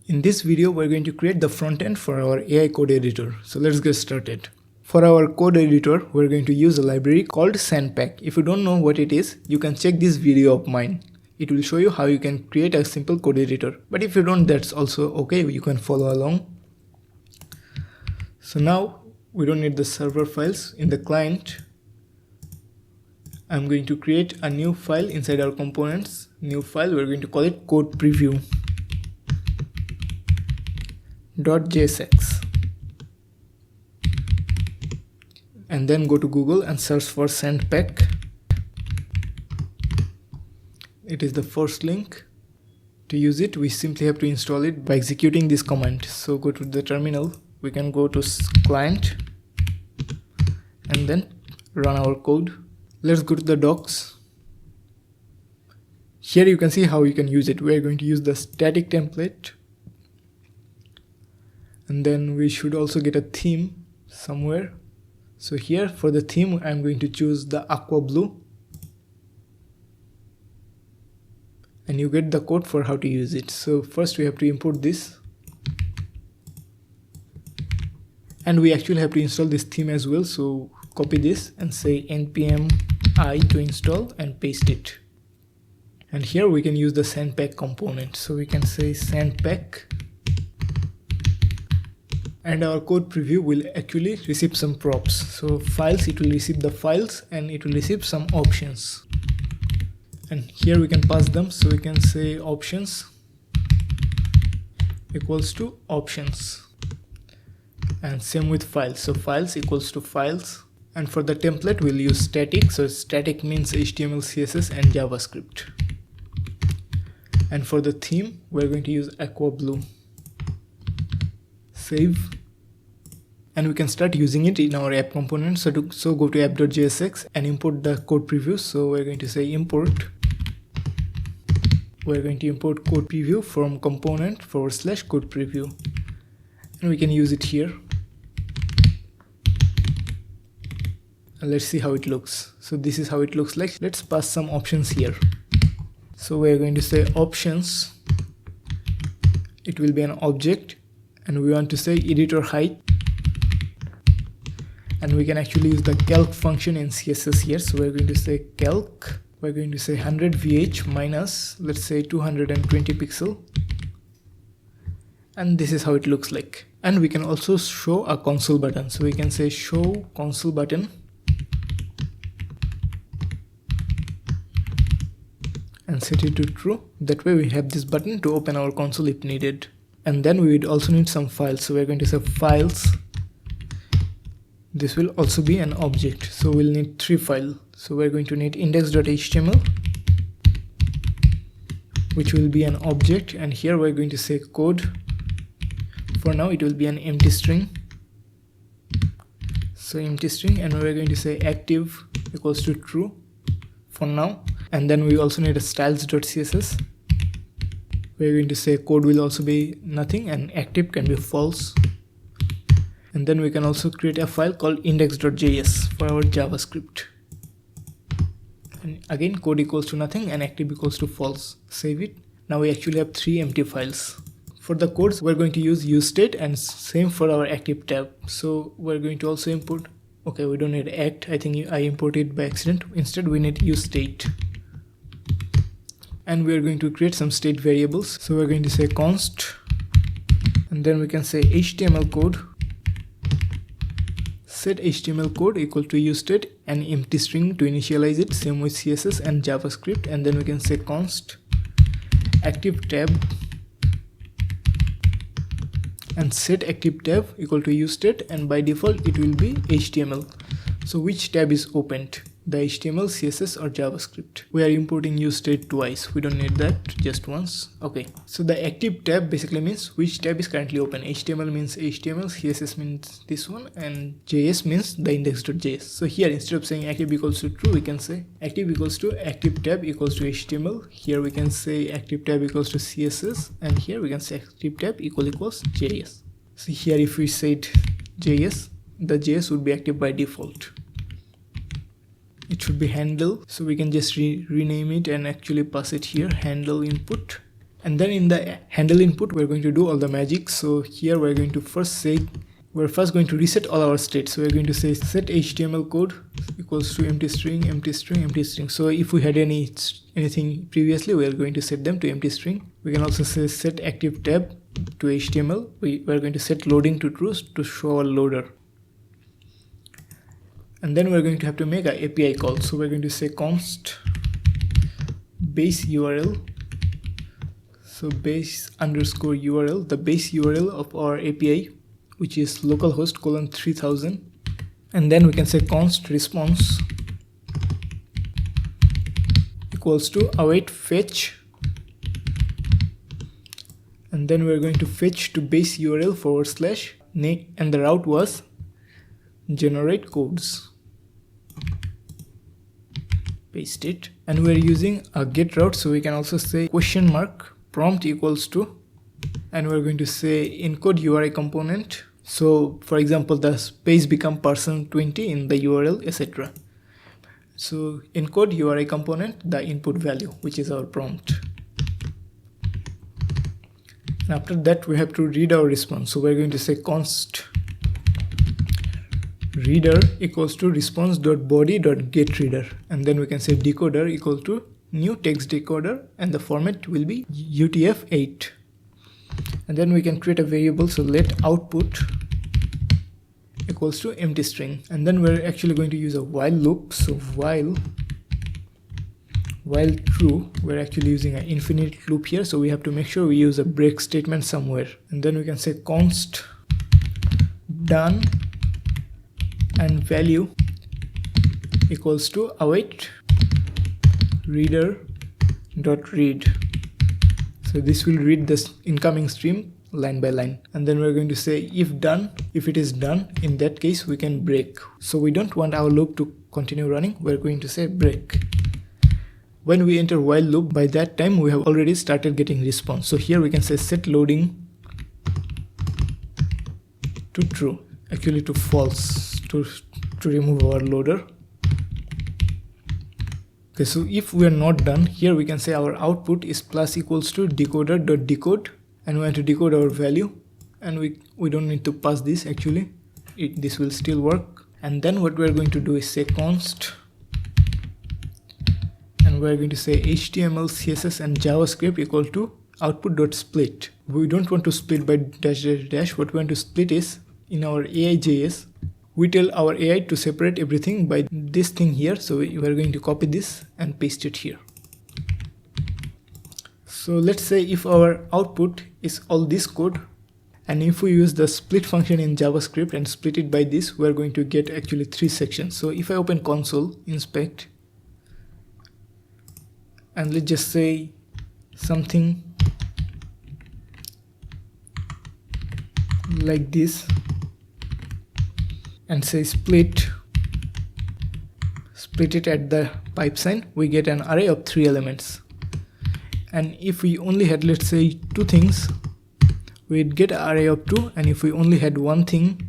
In this video, we're going to create the front end for our AI code editor. So let's get started. For our code editor, we're going to use a library called sandpack. If you don't know what it is, you can check this video of mine. It will show you how you can create a simple code editor. But if you don't, that's also okay. You can follow along. So now we don't need the server files. In the client, I'm going to create a new file inside our components. New file, we're going to call it code preview.jsx. And then go to Google and search for sandpack. It is the first link. To use it, we simply have to install it by executing this command. So go to the terminal, we can go to client and then run our code. Let's go to the docs. Here you can see how you can use it. We are going to use the static template. And then we should also get a theme somewhere. So here for the theme, I'm going to choose the aqua blue. And you get the code for how to use it. So first we have to import this. And we actually have to install this theme as well. So copy this and say npm I to install and paste it. And here we can use the sandpack component. So we can say sandpack. And our code preview will actually receive some props. So files, it will receive the files and it will receive some options. And here we can pass them. So we can say options equals to options. And same with files. So files equals to files. And for the template, we'll use static. So static means HTML, CSS, and JavaScript. And for the theme, we're going to use aqua blue. Save. And we can start using it in our app component. So go to app.jsx and import the code preview. So we're going to say import. We're going to import code preview from component / code preview. And we can use it here. And let's see how it looks. So this is how it looks like. Let's pass some options here. So we're going to say options. It will be an object. And we want to say editor height. And we can actually use the calc function in CSS here. So we're going to say calc. We're going to say 100 VH minus, let's say 220 pixel. And this is how it looks like. And we can also show a console button. So we can say show console button. And set it to true. That way we have this button to open our console if needed. And then we would also need some files. So we're going to say files. This will also be an object. So we'll need 3 files. So we're going to need index.html, which will be an object. And here we're going to say code. For now, it will be an empty string. So empty string, and we're going to say active equals to true for now. And then we also need a styles.css. We're going to say code will also be nothing and active can be false. And then we can also create a file called index.js for our JavaScript. And again, code equals to nothing and active equals to false. Save it. Now we actually have 3 empty files. For the codes, we're going to use useState and same for our active tab. So we're going to also import. Okay, we don't need act. I think I imported by accident. Instead, we need useState. And we're going to create some state variables. So we're going to say const. And then we can say HTML code. Set HTML code equal to useState and empty string to initialize it. Same with CSS and JavaScript. And then we can say const active tab and set active tab equal to useState, and by default it will be HTML. So which tab is opened? The HTML, CSS, or JavaScript? We are importing useState twice. We don't need that, just once. Okay. So the active tab basically means which tab is currently open. HTML means HTML, CSS means this one, and JS means the index.js. So here, instead of saying active equals to true, we can say active equals to active tab equals to HTML. Here we can say active tab equals to CSS, and here we can say active tab equals JS. So here if we said JS, the JS would be active by default. It should be handle, so we can just rename it and actually pass it here, handle input. And then in the handle input, we're going to do all the magic. So here we're going to we're first going to reset all our states. So we're going to say set HTML code equals to empty string, empty string, empty string. So if we had anything previously, we are going to set them to empty string. We can also say set active tab to HTML. We are going to set loading to true to show our loader. And then we're going to have to make an API call. So we're going to say const base URL. So base underscore URL, the base URL of our API, which is localhost colon 3000. And then we can say const response equals to await fetch. And then we're going to fetch to base URL / and the route was generate codes. Paste it. And we're using a get route, so we can also say question mark prompt equals to, and we're going to say encode URI component. So for example, the space become %20 in the URL, etc. So encode URI component, the input value, which is our prompt. And after that, we have to read our response. So we're going to say const reader equals to response.body.getReader, and then we can say decoder equal to new text decoder, and the format will be UTF-8. And then we can create a variable. So let output equals to empty string, and then we're actually going to use a while loop. So while true, we're actually using an infinite loop here, so we have to make sure we use a break statement somewhere. And then we can say const done and value equals to await reader dot read. So this will read this incoming stream line by line. And then we're going to say if done, if it is done, in that case we can break. So we don't want our loop to continue running, we're going to say break. When we enter while loop, by that time we have already started getting response. So here we can say set loading to true, actually to false, to remove our loader. Okay, so if we are not done, here we can say our output is plus equals to decoder.decode, and we want to decode our value, and we don't need to pass this actually, this will still work. And then what we're going to do is say const, and we're going to say HTML, CSS and JavaScript equal to output.split. We don't want to split by -- what we want to split is in our AI.js. We tell our AI to separate everything by this thing here. So we are going to copy this and paste it here. So let's say if our output is all this code, and if we use the split function in JavaScript and split it by this, we're going to get actually 3 sections. So if I open console, inspect, and let's just say something like this, and say split it at the pipe sign, we get an array of 3 elements. And if we only had, let's say, 2 things, we'd get an array of 2. And if we only had 1 thing,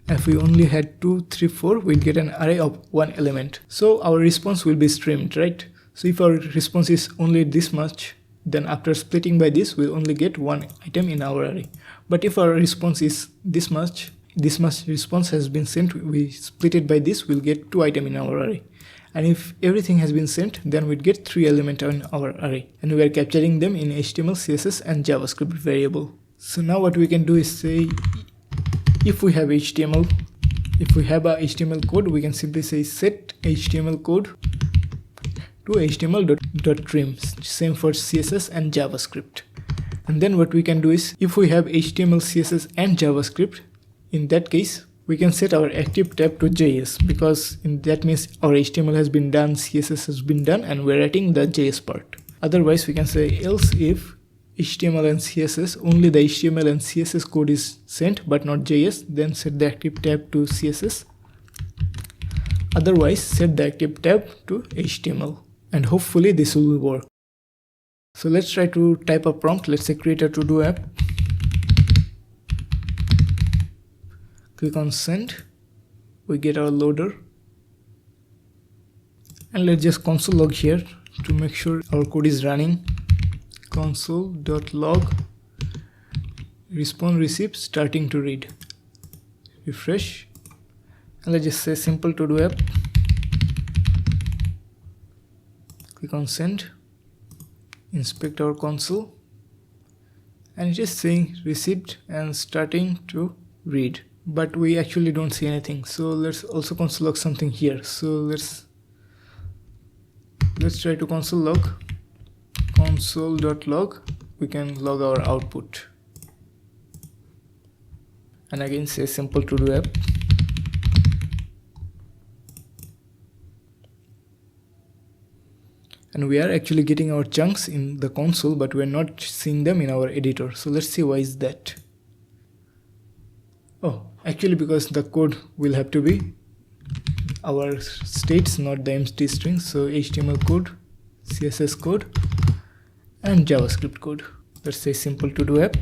if we only had 2, 3, 4, we'd get an array of 1 element. So our response will be streamed, right? So if our response is only this much, then after splitting by this, we'll only get 1 item in our array. But if our response is this much response has been sent, we split it by this, we'll get 2 items in our array. And if everything has been sent, then we'd get 3 elements in our array, and we are capturing them in HTML, CSS and JavaScript variable. So now what we can do is say, if we have a HTML code, we can simply say set HTML code to HTML.trim, same for CSS and JavaScript. And then what we can do is, if we have HTML, CSS and JavaScript, in that case we can set our active tab to JS, because that means our HTML has been done, CSS has been done, and we're writing the JS part. Otherwise we can say else if HTML and CSS, only the HTML and CSS code is sent but not JS, then set the active tab to CSS. Otherwise set the active tab to HTML, and hopefully this will work. So let's try to type a prompt. Let's say create a to-do app. Click on send. We get our loader. And let's just console log here to make sure our code is running. console.log response received starting to read. Refresh, and let's just say simple to do app. Click on send, inspect our console, and it is saying received and starting to read, but we actually don't see anything. So let's also console log something here. So let's try to console log console.log. We can log our output, and again say simple to do app. And we are actually getting our chunks in the console, but we're not seeing them in our editor. So let's see why is that. Oh, actually because the code will have to be our states, not the empty string. So HTML code, CSS code, and JavaScript code. Let's say simple to do app.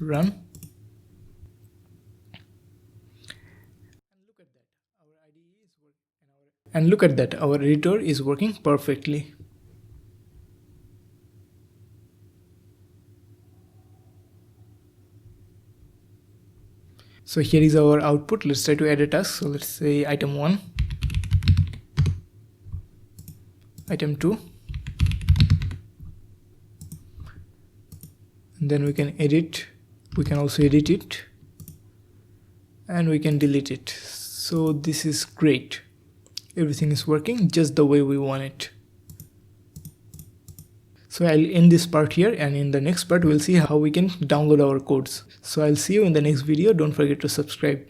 Run. And look at that, our editor is working perfectly. So here is our output. Let's try to add a task. So let's say item 1, item 2, and then we can edit. We can also edit it, and we can delete it. So this is great. Everything is working just the way we want it. So I'll end this part here, and in the next part we'll see how we can download our codes. So I'll see you in the next video. Don't forget to subscribe.